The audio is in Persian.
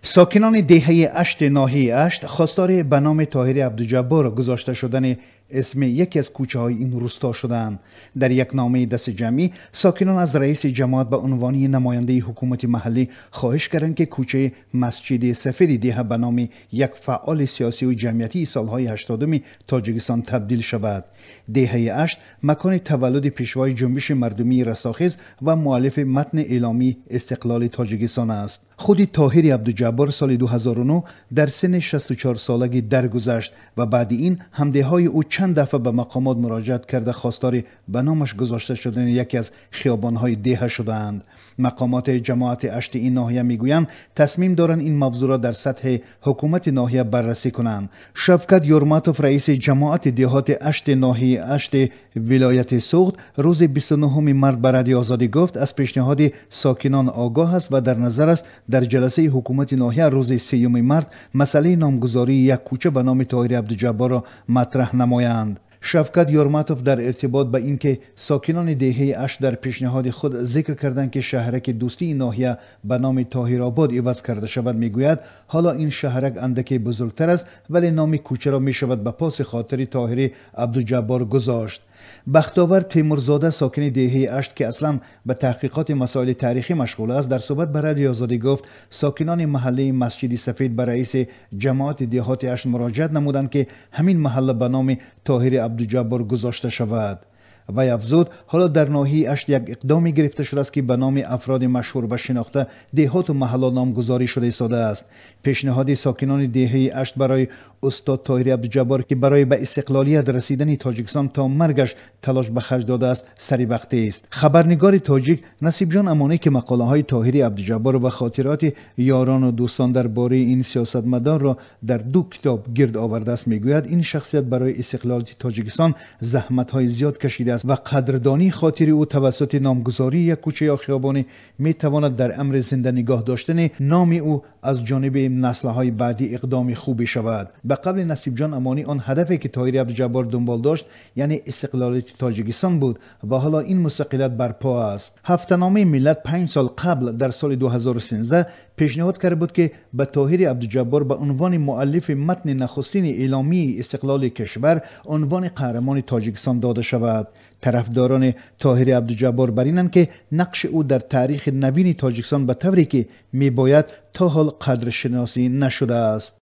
ساکنان دهه اشت ناحیه اشت خواستار به نام طاهر عبدالجبار گذاشته شدن اسم یکی از کوچه های این روستا شدند. در یک نامه دست جمعی ساکنان از رئیس جماعت به عنوان نماینده حکومت محلی خواهش کردند که کوچه مسجد سفید ده به نام یک فعال سیاسی و جمعیتی سالهای 80 تاجیکستان تبدیل شود. دهه اشت مکان تولد پیشوای جنبش مردمی رستاخیز و مؤلف متن اعلامی استقلال تاجیکستان است. خود طاهر عبدالجبار سال 2009 در سن 64 سالگی درگذشت و بعد این همدههای او چند دفعه به مقامات مراجعت کرده خواستار به نامش گذاشته شدن یکی از خیابان‌های ده شدند. مقامات جماعت اشت این ناحیه میگویند تصمیم دارند این موضوع را در سطح حکومت ناحیه بررسی کنند. شفقت یورماتوف رئیس جماعت دهات اشت ناحیه اشت ولایت سوخت روز 29 مارس به رادیو آزادی گفت از پیشنهاد ساکنان آگاه است و در نظر است در جلسه حکومت ناحیه روز 3 مارس مسئله نامگذاری یک کوچه به نام طاهر عبدالجبار را مطرح نمایند. شفقت یورماتوف در ارتباط به اینکه ساکنان دهه اشت در پیشنهاد خود ذکر کردند که شهرک دوستی ناحیه به نام طاهرآباد عوض کرده شود میگوید حالا این شهرک اندکی بزرگتر است ولی نام کوچه را می شود به پاس خاطر طاهر عبدالجبار گذاشت. بختاور تیمورزاده ساکن دهه اشت که اصلا به تحقیقات مسائل تاریخی مشغول است در صحبت به رادیو آزادی گفت ساکنان محله مسجد سفید به رئیس جماعت دهات اشت مراجعت نمودند که همین محله به نام طاهر عبدالجبار گذاشته شود. وی افزود حالا در ناحیه اشت یک اقدامی گرفته شده است که به نام افراد مشهور و شناخته دهات و محلات نامگذاری شده ایستاده است. پیشنهاد ساکنان دهه اشت برای استاد طاهر عبدالجبار که برای به استقلالیت رسیدن تاجیکستان تا مرگش تلاش به خرج داده است سری وقتی است. خبرنگار تاجیک نصیب جان امانی که مقاله های طاهر عبدالجبار و خاطرات یاران و دوستان درباره این سیاستمدار را در 2 کتاب گرد آورده است میگوید این شخصیت برای استقلالیت تاجیکستان زحمت های زیاد کشیده است و قدردانی خاطر او توسط نامگذاری یک کوچه یا خیابانی می تواند در امر زنده نگاه داشتن نام او از جانب نسل‌های بعدی اقدام خوبی شود. به قبل نصیب جان امانی آن هدفی که طاهر عبدالجبار دنبال داشت یعنی استقلالیت تاجیکستان بود و حالا این مستقلیت برپا است. هفته‌نامه ملت 5 سال قبل در سال 2013 پیشنهاد کرده بود که به طاهر عبدالجبار به عنوان مؤلف متن نخستین اعلامی استقلال کشور عنوان قهرمان تاجیکستان داده شود. طرفداران طاهر عبدالجبار بر اینند که نقش او در تاریخ نوین تاجیکستان به طوری که میباید تا حال قدر شناسی نشده است.